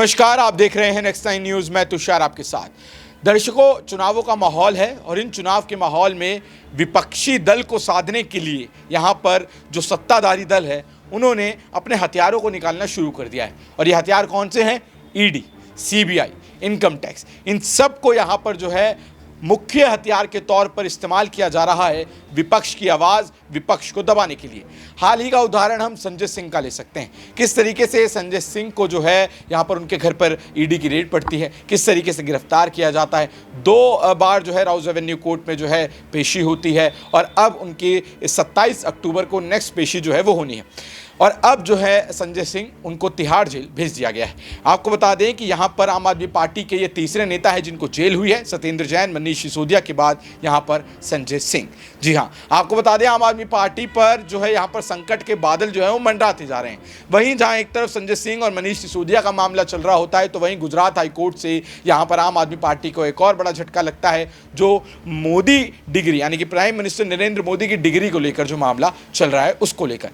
नमस्कार, आप देख रहे हैं नेक्स्ट 9 न्यूज़। मैं तुषार आपके साथ। दर्शकों, चुनावों का माहौल है और इन चुनाव के माहौल में विपक्षी दल को साधने के लिए यहाँ पर जो सत्ताधारी दल है उन्होंने अपने हथियारों को निकालना शुरू कर दिया है। और ये हथियार कौन से हैं? ईडी, सीबीआई, इनकम टैक्स, इन सब को यहाँ पर जो है मुख्य हथियार के तौर पर इस्तेमाल किया जा रहा है विपक्ष की आवाज़, विपक्ष को दबाने के लिए। हाल ही का उदाहरण हम संजय सिंह का ले सकते हैं। किस तरीके से संजय सिंह को जो है यहाँ पर उनके घर पर ईडी की रेड पड़ती है, किस तरीके से गिरफ्तार किया जाता है। 2 बार जो है राउज एवेन्यू कोर्ट में जो है पेशी होती है और अब उनकी 27 अक्टूबर को नेक्स्ट पेशी जो है वो होनी है। और अब जो है संजय सिंह उनको तिहाड़ जेल भेज दिया गया है। आपको बता दें कि यहाँ पर आम आदमी पार्टी के ये तीसरे नेता है जिनको जेल हुई है। सत्येंद्र जैन, मनीष सिसोदिया के बाद यहाँ पर संजय सिंह। जी हाँ, आपको बता दें आम आदमी पार्टी पर जो है यहाँ पर संकट के बादल जो है वो मंडराते जा रहे हैं। वहीं जहाँ एक तरफ संजय सिंह और मनीष सिसोदिया का मामला चल रहा होता है, तो वहीं गुजरात हाईकोर्ट से यहाँ पर आम आदमी पार्टी को एक और बड़ा झटका लगता है, जो मोदी डिग्री यानी कि प्राइम मिनिस्टर नरेंद्र मोदी की डिग्री को लेकर जो मामला चल रहा है उसको लेकर।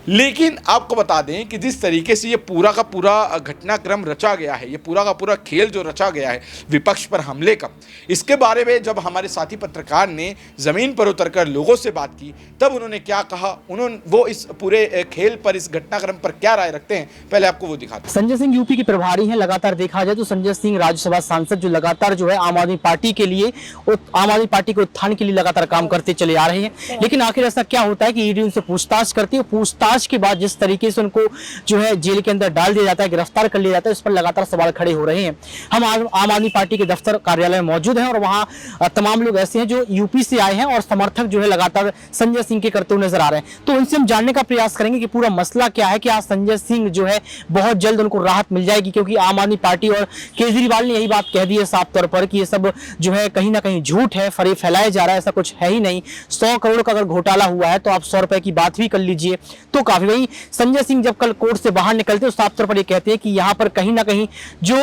लेकिन आपको बता दें कि जिस तरीके से ये पूरा का पूरा घटनाक्रम रचा गया है, ये पूरा का पूरा खेल जो रचा गया है विपक्ष पर हमले का, इसके बारे में जब हमारे साथी पत्रकार ने ज़मीन पर उतरकर लोगों से बात की तब उन्होंने क्या कहा, वो इस पूरे खेल पर, इस घटनाक्रम पर क्या राय रखते हैं, पहले आपको वो दिखाते हैं। संजय सिंह यूपी के प्रभारी हैं। लगातार देखा जाए तो संजय सिंह राज्यसभा सांसद जो लगातार जो है आम आदमी पार्टी के लिए, आम आदमी पार्टी के उत्थान के लिए लगातार काम करते चले आ रहे हैं। लेकिन आखिर ऐसा क्या होता है कि ईडी उनसे पूछताछ करती है। पूछताछ के बाद जिस तरीके से उनको जो है जेल के अंदर डाल दिया जाता है, गिरफ्तार कर लिया जाता है, उस पर लगातार सवाल खड़े हो रहे हैं। हम आम आदमी पार्टी के दफ्तर कार्यालय में मौजूद हैं और वहां तमाम लोग ऐसे हैं जो यूपी से आए हैं और समर्थक जो है लगातार संजय सिंह के करते हुए नजर आ रहे हैं। तो उनसे हम जानने का प्रयास करेंगे कि पूरा मसला क्या है, कि आज संजय सिंह जो है बहुत जल्द उनको राहत मिल जाएगी, क्योंकि आम आदमी पार्टी और केजरीवाल ने यही बात कह दी है साफ तौर पर कि ये सब जो है कहीं ना कहीं झूठ है, फैलाया जा रहा है, ऐसा कुछ है ही नहीं। 100 करोड़ का अगर घोटाला हुआ है तो आप 100 रुपए की बात भी कर लीजिए तो काफी। वही संजय सिंह जब कल कोर्ट से बाहर निकलते तो साफ तौर पर ये कहते हैं कि यहाँ पर कहीं ना कहीं जो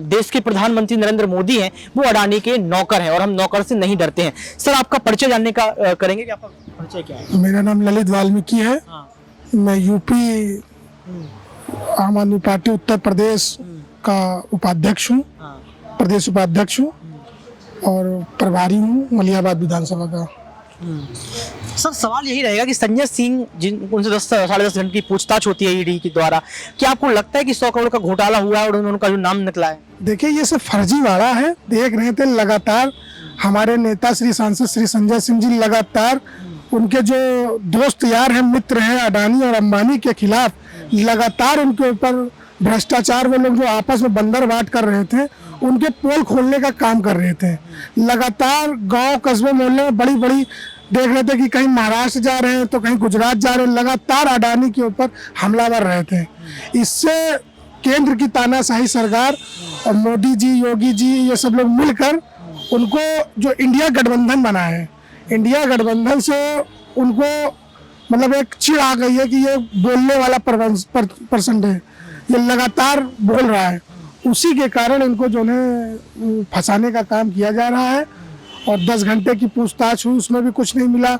देश के प्रधानमंत्री नरेंद्र मोदी हैं वो अडानी के नौकर हैं और हम नौकर से नहीं डरते हैं। सर, आपका परिचय जानने का करेंगे कि आपका परिचय क्या है? मेरा नाम ललित वाल्मीकि है। मैं यूपी आम आदमी पार्टी उत्तर प्रदेश का उपाध्यक्ष हूँ, प्रदेश उपाध्यक्ष हूँ और प्रभारी हूँ मलियाबाद विधानसभा का। सर, सवाल यही रहेगा कि संजय सिंह उनसे 10 साढ़े 10 घंटे की पूछताछ होती है ईडी के द्वारा, क्या आपको लगता है कि 100 करोड़ का घोटाला हुआ है और उनका जो नाम निकला है? देखिए, ये सब फर्जीवाड़ा है। देख रहे थे लगातार हमारे नेता श्री सांसद श्री संजय सिंह जी लगातार उनके जो दोस्त यार हैं, मित्र हैं अडानी और अंबानी के खिलाफ लगातार उनके ऊपर भ्रष्टाचार, वो लोग जो आपस में बंदर बांट कर रहे थे उनके पोल खोलने का काम कर रहे थे। लगातार गांव कस्बे मोहल्ले में बड़ी बड़ी देख रहे थे कि कहीं महाराष्ट्र जा रहे हैं तो कहीं गुजरात जा रहे हैं, लगातार अडानी के ऊपर हमलावर रहे थे। इससे केंद्र की तानाशाही सरकार और मोदी जी, योगी जी, ये सब लोग मिलकर उनको जो इंडिया गठबंधन बना है, इंडिया गठबंधन से उनको मतलब एक चिढ़ आ गई है कि ये बोलने वाला पर्सन है, ये लगातार बोल रहा है। उसी के कारण इनको जो है फंसाने का काम किया जा रहा है। और 10 घंटे की पूछताछ हुई, उसमें भी कुछ नहीं मिला।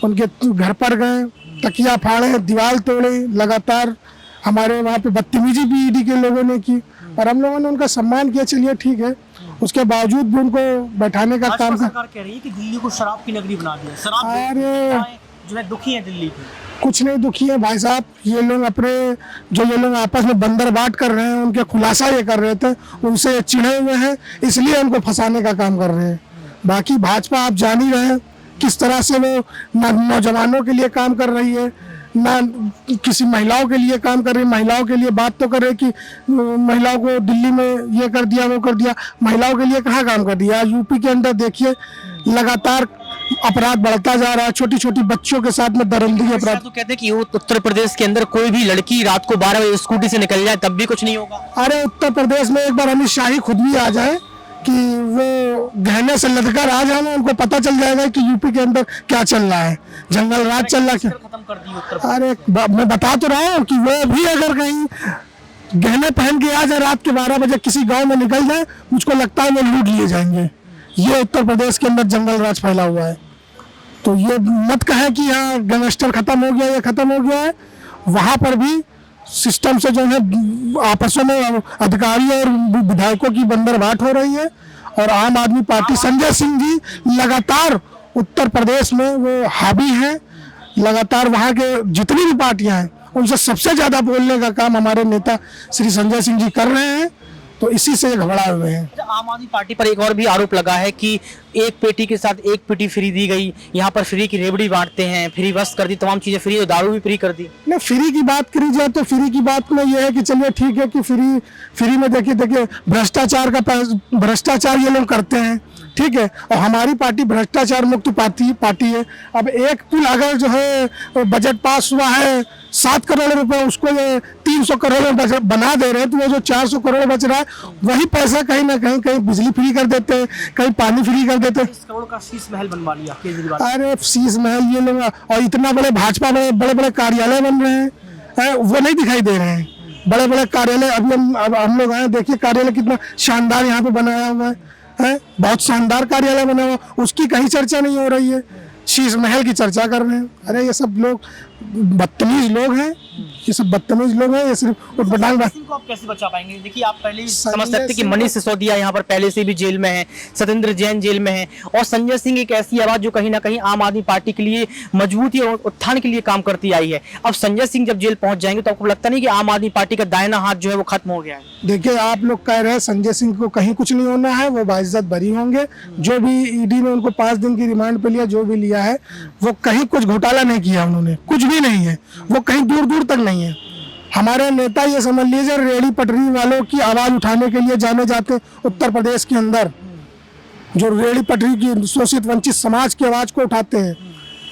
उनके घर पर गए, तकिया फाड़े, दीवार तोड़े, लगातार हमारे वहाँ पे बदतमीजी भी ईडी के लोगों ने की और हम लोगों ने उनका सम्मान किया। चलिए ठीक है, उसके बावजूद भी उनको बैठाने का काम। सरकार कह रही है कि दिल्ली को शराब की नगरी बना दिया। शराब अरे जो है दुखी है दिल्ली की। कुछ नहीं दुखी है भाई साहब, ये लोग अपने जो ये लोग आपस में बंदर बांट कर रहे हैं, उनके खुलासा ये कर रहे थे, उनसे चिढ़े हुए हैं, इसलिए उनको फंसाने का काम कर रहे हैं। बाकी भाजपा आप जान ही रहे हैं किस तरह से वो ना नौजवानों के लिए काम कर रही है, ना किसी महिलाओं के लिए काम कर रही है। महिलाओं के लिए बात तो कर रहे कि महिलाओं को दिल्ली में ये कर दिया, वो कर दिया, महिलाओं के लिए कहाँ काम कर दिया। आज यूपी के अंदर देखिए लगातार अपराध बढ़ता जा रहा है, छोटी छोटी बच्चों के साथ में दरिंदगी अपराध। तो कहते हैं कि उत्तर प्रदेश के अंदर कोई भी लड़की रात को 12 बजे स्कूटी से निकल जाए तब भी कुछ नहीं होगा। अरे उत्तर प्रदेश में एक बार अमित शाह ही खुद भी आ जाए कि वो गहने से लदकर आ जाए, उनको पता चल जाएगा कि यूपी के अंदर क्या चल रहा है, जंगल राज चल रहा है। खत्म कर दी उत्तर। अरे मैं बता तो रहा हूँ कि वो भी अगर कहीं गहने पहन के आ जाए रात के 12 बजे किसी गांव में निकल जाए, मुझको लगता है वो लूट लिए जाएंगे। ये उत्तर प्रदेश के अंदर जंगल राज फैला हुआ है। तो ये मत कहें कि यहाँ गैंगस्टर खत्म हो गया, ये खत्म हो गया है। वहाँ पर भी सिस्टम से जो है आपसों में अधिकारी और विधायकों की बंदरबाट हो रही है। और आम आदमी पार्टी संजय सिंह जी लगातार उत्तर प्रदेश में वो हावी हैं, लगातार वहाँ के जितनी भी पार्टियां हैं उनसे सबसे ज्यादा बोलने का काम हमारे नेता श्री संजय सिंह जी कर रहे हैं, तो इसी से ये घबराए हुए हैं। आम आदमी पार्टी पर एक और भी आरोप लगा है कि एक पेटी के साथ एक पेटी फ्री दी गई, यहाँ पर फ्री की रेवड़ी बांटते हैं, फ्री वस्त्र कर दी, तमाम चीजें फ्री, दारू भी फ्री कर दी। नहीं, फ्री की बात करी जाए तो फ्री की बात में यह है कि चलिए ठीक है कि फ्री में देखिए भ्रष्टाचार ये लोग करते हैं, ठीक है। और हमारी पार्टी भ्रष्टाचार मुक्त पार्टी है। अब एक पुल अगर जो है बजट पास हुआ है 7 करोड़ रुपए, उसको ये 300 करोड़ में बना दे रहे हैं, तो वो जो 400 करोड़ बच रहा है वही पैसा कहीं ना कहीं बिजली फ्री कर देते हैं, कहीं पानी फ्री कर देते हैं। 30 करोड़ का शीश महल बनवा लिया केजरीवाल। अरे शीश महल ये लोग, और इतना बड़े भाजपा में बड़े बड़े कार्यालय बन रहे हैं, वो नहीं दिखाई दे रहे हैं। बड़े बड़े कार्यालय अभी हम लोग आए, देखिए कार्यालय कितना शानदार यहाँ पे बनाया हुआ है, बहुत शानदार कार्यालय बना हुआ, उसकी कहीं चर्चा नहीं हो रही है, शीश महल की चर्चा कर रहे हैं। अरे ये सब लोग बदतमीज लोग हैं, ये सब बदतमीज लोग हैं। ये सिर्फ उठपटांग को आप कैसे बचा पाएंगे? देखिए आप पहले ही समझ सकते कि मनीष सिसोदिया यहाँ पर पहले से भी जेल में है, सत्येंद्र जैन जेल में है, और संजय सिंह एक ऐसी आवाज जो कहीं ना कहीं आम आदमी पार्टी के लिए मजबूती और उत्थान के लिए काम करती आई है। अब संजय सिंह जब जेल पहुंच जाएंगे तो आपको लगता नहीं कि आम आदमी पार्टी का दाहिना हाथ जो है वो खत्म हो गया है? देखिए आप लोग कह रहे हैं संजय सिंह को कहीं कुछ नहीं होना है, वो बाइज्जत बरी होंगे। जो भी ईडी ने उनको 5 दिन की रिमांड पे लिया, जो भी लिया है, वो कहीं कुछ घोटाला नहीं किया उन्होंने, कुछ भी नहीं है, वो कहीं दूर दूर तक नहीं है। हमारे नेता ये समझ लीजिए रेहड़ी पटरी वालों की आवाज उठाने के लिए जाने जाते उत्तर प्रदेश के अंदर, जो रेहड़ी पटरी की शोषित वंचित समाज की आवाज को उठाते हैं,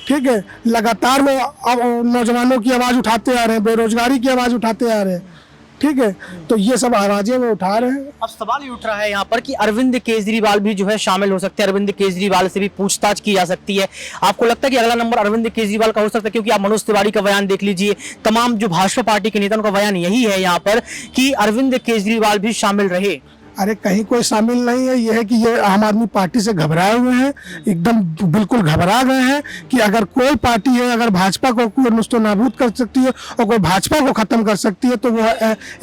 ठीक है। लगातार वो नौजवानों की आवाज उठाते आ रहे हैं, बेरोजगारी की आवाज उठाते आ रहे हैं, ठीक है। तो ये सब आवाजें वो उठा रहे हैं। अब सवाल ये उठ रहा है यहाँ पर कि अरविंद केजरीवाल भी जो है शामिल हो सकते हैं, अरविंद केजरीवाल से भी पूछताछ की जा सकती है। आपको लगता है कि अगला नंबर अरविंद केजरीवाल का हो सकता है? क्योंकि आप मनोज तिवारी का बयान देख लीजिए, तमाम जो भाजपा पार्टी के नेताओं का बयान यही है यहाँ पर कि अरविंद केजरीवाल भी शामिल रहे। अरे कहीं कोई शामिल नहीं है, ये है कि ये आम आदमी पार्टी से घबराए हुए हैं, एकदम बिल्कुल घबरा गए हैं कि अगर कोई पार्टी है, अगर भाजपा को कोई नुस्तनाबूद कर सकती है और कोई भाजपा को खत्म कर सकती है तो वो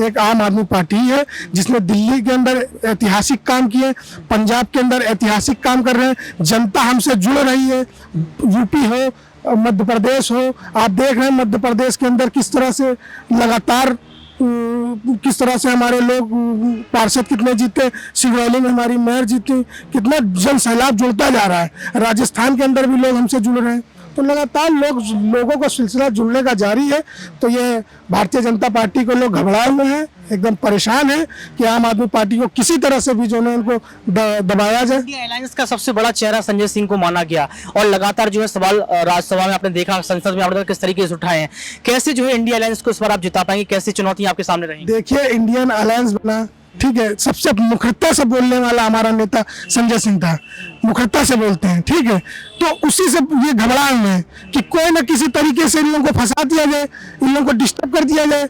एक आम आदमी पार्टी है, जिसने दिल्ली के अंदर ऐतिहासिक काम किए, पंजाब के अंदर ऐतिहासिक काम कर रहे हैं। जनता हमसे जुड़ रही है, यूपी हो, मध्य प्रदेश हो, आप देख रहे हैं मध्य प्रदेश के अंदर किस तरह से लगातार किस तरह से हमारे लोग पार्षद कितने जीते, सिंगरौली में हमारी मेयर जीती, कितना जन सैलाब जुड़ता जा रहा है। राजस्थान के अंदर भी लोग हमसे जुड़ रहे हैं, तो लगातार लोगों का सिलसिला जुड़ने का जारी है। तो ये भारतीय जनता पार्टी को लोग घबराए हुए हैं, एकदम परेशान है कि आम आदमी पार्टी को किसी तरह से भी जो है उनको दबाया जाए। इंडिया अलायंस का सबसे बड़ा चेहरा संजय सिंह को माना गया और लगातार जो है सवाल राज्यसभा में आपने देखा, संसद में आपने किस तरीके से उठाए हैं। कैसे जो है इंडिया अलायंस को इस बार आप जिता पाएंगे? कैसी चुनौतियां आपके सामने रहेंगी? देखिए इंडियन अलायंस बना, ठीक है, सबसे मुखरता से बोलने वाला हमारा नेता संजय सिंह था, मुखरता से बोलते हैं, ठीक है। तो उसी से ये घबराए हुए हैं कि कोई ना किसी तरीके से इन लोगों को फंसा दिया जाए, इन लोगों को डिस्टर्ब कर दिया जाए,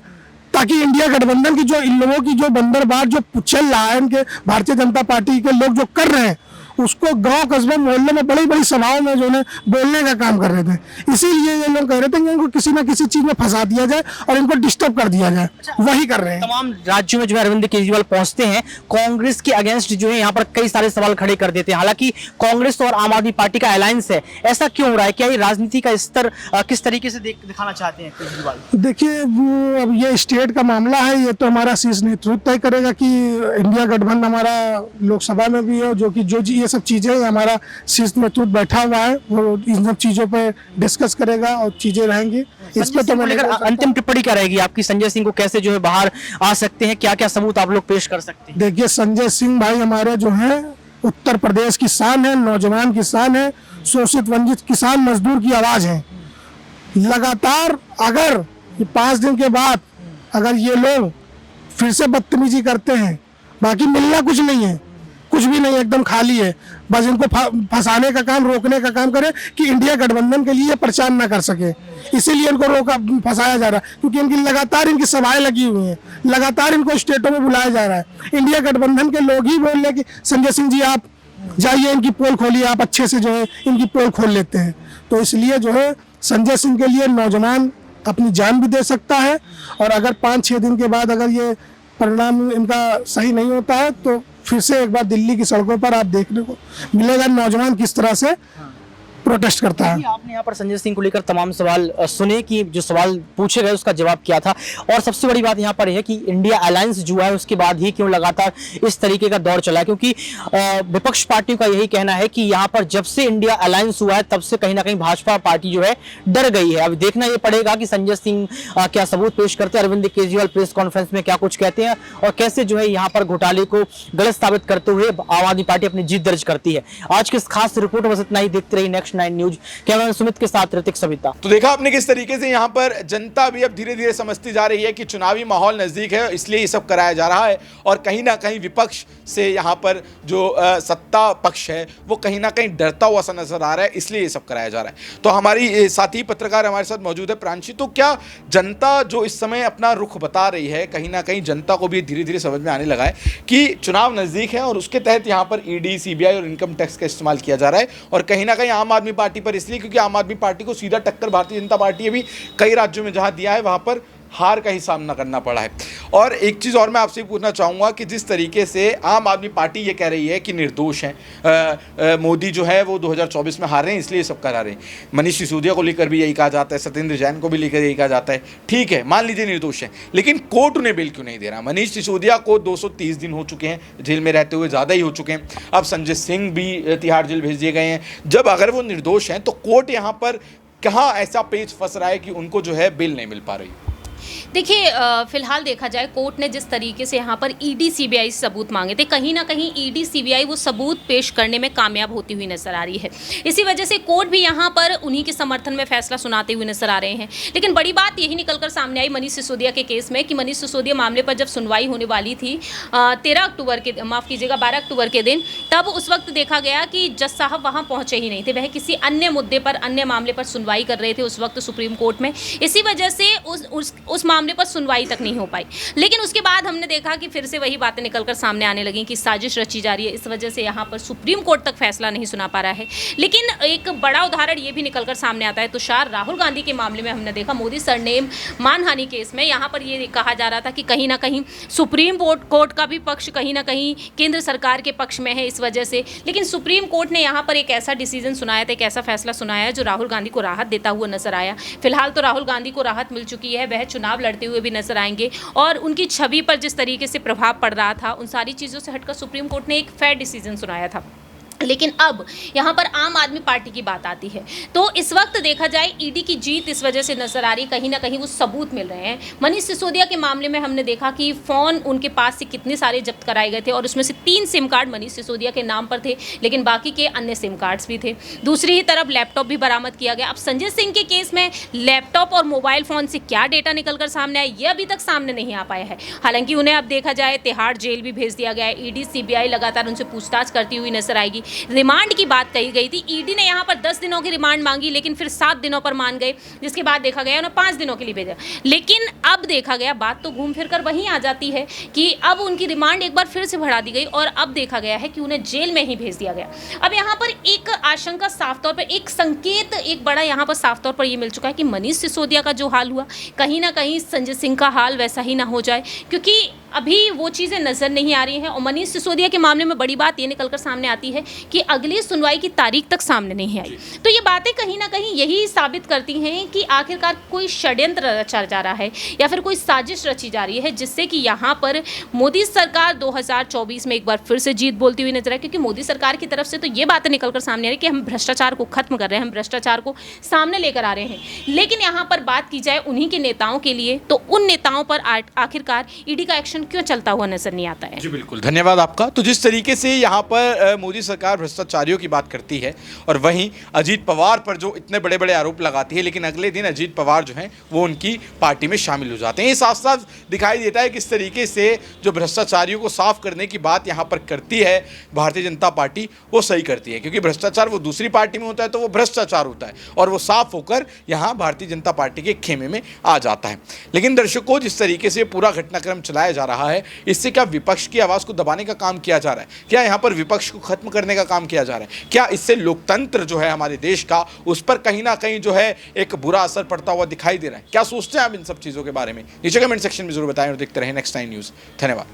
ताकि इंडिया गठबंधन की जो इन लोगों की जो बंदरबाट जो चल रहा है, इनके भारतीय जनता पार्टी के लोग जो कर रहे हैं, उसको गांव कस्बे मोहल्ले में बड़ी बड़ी सभाओं में जो है बोलने का काम कर रहे थे। इसीलिए ये लोग कह रहे थे कि इनको किसी ना किसी चीज में फंसा दिया जाए और इनको डिस्टर्ब कर दिया जाए, वही कर रहे हैं। तमाम राज्यों में जो है अरविंद केजरीवाल पहुंचते हैं, कांग्रेस के अगेंस्ट जो है यहाँ पर कई सारे सवाल खड़े कर देते हैं। हालांकि कांग्रेस और आम आदमी पार्टी का अलायंस है, ऐसा क्यों हो रहा है? क्या ये राजनीति का स्तर किस तरीके से दिखाना चाहते हैं केजरीवाल? देखिए अब ये स्टेट का मामला है, ये तो हमारा शीर्ष नेतृत्व तय करेगा कि इंडिया गठबंधन हमारा लोकसभा में भी है, जो कि जो ये सब चीजें हमारा शीर्ष नेतृत्व बैठा हुआ है, वो इन सब चीजों पे डिस्कस करेगा और चीजें रहेंगी। इस पे तो मैंने अंतिम टिप्पणी क्या रहेगी आपकी? संजय सिंह को कैसे जो है बाहर आ सकते हैं, क्या क्या सबूत आप लोग पेश कर सकते हैं? देखिए संजय सिंह भाई हमारे जो है उत्तर प्रदेश की शान है, नौजवान की शान है, शोषित वंचित किसान मजदूर की आवाज है। लगातार अगर 5 दिन के बाद अगर ये लोग फिर से बदतमीजी करते हैं, बाकी मिलना कुछ नहीं है, कुछ भी नहीं, एकदम खाली है, बस इनको फंसाने का काम, रोकने का काम करे कि इंडिया गठबंधन के लिए प्रचार ना कर सके, इसीलिए इनको रोका फंसाया जा रहा है। क्योंकि इनकी लगातार इनकी सभाएं लगी हुई हैं, लगातार इनको स्टेटों में बुलाया जा रहा है। इंडिया गठबंधन के लोग ही बोल रहे कि संजय सिंह जी आप जाइए, इनकी पोल खोलिए, आप अच्छे से जो है इनकी पोल खोल लेते हैं। तो इसलिए जो है संजय सिंह के लिए नौजवान अपनी जान भी दे सकता है। और अगर 5-6 दिन के बाद अगर ये परिणाम इनका सही नहीं होता है तो फिर से एक बार दिल्ली की सड़कों पर आप देखने को मिलेगा नौजवान किस तरह से प्रोटेस्ट करता है। आपने यहाँ पर संजय सिंह को लेकर तमाम सवाल सुने कि जो सवाल पूछे गए उसका जवाब क्या था, और सबसे बड़ी बात यहाँ पर है कि इंडिया अलायंस जो है उसके बाद ही क्यों लगातार इस तरीके का दौर चला, क्योंकि विपक्ष पार्टियों का यही कहना है कि यहाँ पर जब से इंडिया अलायंस हुआ है तब से कहीं ना कहीं भाजपा पार्टी जो है डर गई है। अब देखना ये पड़ेगा कि संजय सिंह क्या सबूत पेश करते हैं, अरविंद केजरीवाल प्रेस कॉन्फ्रेंस में क्या कुछ कहते हैं और कैसे जो है यहाँ पर घोटाले को गलत साबित करते हुए आम आदमी पार्टी अपनी जीत दर्ज करती है। आज की इस खास रिपोर्ट बस इतना ही। देखते रहिए नेक्स्ट 9 न्यूज। कैमरामैन सुमित के साथ ऋतिक सविता। तो देखा आपने किस तरीके से यहाँ पर जनता भी अब धीरे धीरे समझती जा रही है कि चुनावी माहौल नजदीक है, इसलिए ये सब कराया जा रहा है। और कहीं ना कहीं विपक्ष से यहाँ पर जो सत्ता पक्ष है वो कहीं ना कहीं डरता हुआ सा नजर आ रहा है, इसलिए ये सब कराया जा रहा है। तो हमारी साथी पत्रकार हमारे साथ मौजूद है प्रांशी। तो क्या जनता जो इस समय अपना रुख बता रही है, कहीं ना कहीं जनता को भी धीरे धीरे समझ में आने लगा है कि चुनाव नजदीक है और उसके तहत यहाँ पर ईडी, सीबीआई और इनकम टैक्स का इस्तेमाल किया जा रहा है। और कहीं ना कहीं आम आदमी पार्टी पर इसलिए क्योंकि आम आदमी पार्टी को सीधा टक्कर भारतीय जनता पार्टी भी कई राज्यों में जहां दिया है वहां पर हार का ही सामना करना पड़ा है। और एक चीज़ और मैं आपसे पूछना चाहूँगा कि जिस तरीके से आम आदमी पार्टी ये कह रही है कि निर्दोष हैं, मोदी जो है वो 2024 में हार रहे हैं इसलिए सब करा रहे हैं, मनीष सिसोदिया को लेकर भी यही कहा जाता है, सत्येंद्र जैन को भी लेकर यही कहा जाता है। ठीक है, मान लीजिए निर्दोष हैं, लेकिन कोर्ट उन्हें बेल क्यों नहीं दे रहा? मनीष सिसोदिया को 230 दिन हो चुके हैं जेल में रहते हुए, ज़्यादा ही हो चुके हैं। अब संजय सिंह भी तिहाड़ जेल भेज दिए गए हैं। जब अगर वो निर्दोष हैं तो कोर्ट यहाँ पर कहाँ ऐसा पेच फंस रहा है कि उनको जो है बेल नहीं मिल पा रही? देखिए, फिलहाल देखा जाए कोर्ट ने जिस तरीके से यहाँ पर ईडी सीबीआई सबूत मांगे थे, कहीं ना कहीं ईडी सीबीआई वो सबूत पेश करने में कामयाब होती हुई नजर आ रही है। इसी वजह से कोर्ट भी यहाँ पर उन्हीं के समर्थन में फैसला सुनाते हुए नजर आ रहे हैं। लेकिन बड़ी बात यही निकलकर सामने आई मनीष सिसोदिया के केस में कि मनीष सिसोदिया मामले पर जब सुनवाई होने वाली थी 12 अक्टूबर के दिन, तब उस वक्त देखा गया कि जज साहब वहाँ पहुँचे ही नहीं थे। वह किसी अन्य मुद्दे पर, अन्य मामले पर सुनवाई कर रहे थे उस वक्त सुप्रीम कोर्ट में। इसी वजह से उस मामले पर सुनवाई तक नहीं हो पाई। लेकिन उसके बाद हमने देखा कि फिर से वही बातें निकलकर सामने आने लगी कि साजिश रची जा रही है, इस वजह से यहाँ पर सुप्रीम कोर्ट तक फैसला नहीं सुना पा रहा है। लेकिन एक बड़ा उदाहरण ये भी निकलकर सामने आता है तुषार, राहुल गांधी के मामले में हमने देखा मोदी सरनेम मानहानि केस में यहाँ पर ये कहा जा रहा था कि कहीं ना कहीं सुप्रीम कोर्ट का भी पक्ष कहीं ना कहीं केंद्र सरकार के पक्ष में है इस वजह से। लेकिन सुप्रीम कोर्ट ने यहाँ पर एक ऐसा डिसीजन सुनाया था, एक ऐसा फैसला सुनाया है जो राहुल गांधी को राहत देता हुआ नजर आया। फिलहाल तो राहुल गांधी को राहत मिल चुकी है, वह चुनाव लड़ते हुए भी नजर आएंगे और उनकी छवि पर जिस तरीके से प्रभाव पड़ रहा था उन सारी चीज़ों से हटकर सुप्रीम कोर्ट ने एक फेयर डिसीजन सुनाया था। लेकिन अब यहाँ पर आम आदमी पार्टी की बात आती है तो इस वक्त देखा जाए ईडी की जीत इस वजह से नजर आ रही, कहीं ना कहीं वो सबूत मिल रहे हैं। मनीष सिसोदिया के मामले में हमने देखा कि फ़ोन उनके पास से कितने सारे जब्त कराए गए थे और उसमें से 3 सिम कार्ड मनीष सिसोदिया के नाम पर थे, लेकिन बाकी के अन्य सिम कार्ड्स भी थे। दूसरी ही तरफ लैपटॉप भी बरामद किया गया। अब संजय सिंह के केस में लैपटॉप और मोबाइल फ़ोन से क्या डेटा निकल कर सामने आया ये अभी तक सामने नहीं आ पाया है। हालांकि उन्हें अब देखा जाए तिहाड़ जेल भी भेज दिया गया है। ईडी सीबीआई लगातार उनसे पूछताछ करती हुई नजर आएगी। रिमांड की बात कही गई थी, ईडी ने यहाँ पर 10 दिनों की रिमांड मांगी लेकिन फिर 7 दिनों पर मान गए, जिसके बाद देखा गया उन्हें 5 दिनों के लिए भेजा। लेकिन अब देखा गया बात तो घूम फिर कर वहीं आ जाती है कि अब उनकी रिमांड एक बार फिर से बढ़ा दी गई और अब देखा गया है कि उन्हें जेल में ही भेज दिया गया। अब यहाँ पर एक आशंका साफ तौर पर, एक संकेत एक बड़ा यहाँ पर साफ तौर पर यह मिल चुका है कि मनीष सिसोदिया का जो हाल हुआ कहीं ना कहीं संजय सिंह का हाल वैसा ही ना हो जाए, क्योंकि अभी वो चीज़ें नज़र नहीं आ रही हैं। और मनीष सिसोदिया के मामले में बड़ी बात ये निकलकर सामने आती है कि अगली सुनवाई की तारीख तक सामने नहीं आई। तो ये बातें कहीं ना कहीं यही साबित करती हैं कि आखिरकार कोई षड्यंत्र रचा जा रहा है या फिर कोई साजिश रची जा रही है, जिससे कि यहाँ पर मोदी सरकार 2024 में एक बार फिर से जीत बोलती हुई नजर आए। क्योंकि मोदी सरकार की तरफ से तो ये बातें निकलकर सामने आ रही है कि हम भ्रष्टाचार को खत्म कर रहे हैं, हम भ्रष्टाचार को सामने लेकर आ रहे हैं। लेकिन यहाँ पर बात की जाए उन्हीं के नेताओं के लिए तो उन नेताओं पर आखिरकार ईडी का एक्शन क्यों चलता हुआ नजर नहीं आता है। जी बिल्कुल, धन्यवाद आपका। तो जिस तरीके से यहाँ पर मोदी सरकार भ्रष्टाचारियों की बात करती है और वहीं अजीत पवार पर जो इतने बड़े बड़े आरोप लगाती है, लेकिन अगले दिन अजीत पवार जो हैं वो उनकी पार्टी में शामिल हो जाते हैं। ये साफ साफ दिखाई देता है किस तरीके से जो भ्रष्टाचारियों को साफ करने की बात यहाँ पर करती है भारतीय जनता पार्टी, वो सही करती है। क्योंकि भ्रष्टाचार वो दूसरी पार्टी में होता है तो वो भ्रष्टाचार होता है और वो साफ होकर यहाँ भारतीय जनता पार्टी के खेमे में आ जाता है। लेकिन दर्शकों, जिस तरीके से पूरा घटनाक्रम चलाया जा रहा है, इससे क्या विपक्ष की आवाज़ को दबाने का काम किया जा रहा है? क्या यहाँ पर विपक्ष को खत्म करने का काम किया जा रहा है? क्या इससे लोकतंत्र जो है हमारे देश का, उस पर कहीं ना कहीं जो है एक बुरा असर पड़ता हुआ दिखाई दे रहा है? क्या सोचते हैं आप इन सब चीज़ों के बारे में? नीचे कमेंट सेक्शन में जरूर बताएं और देखते रहें नेक्स्ट टाइम न्यूज़। धन्यवाद।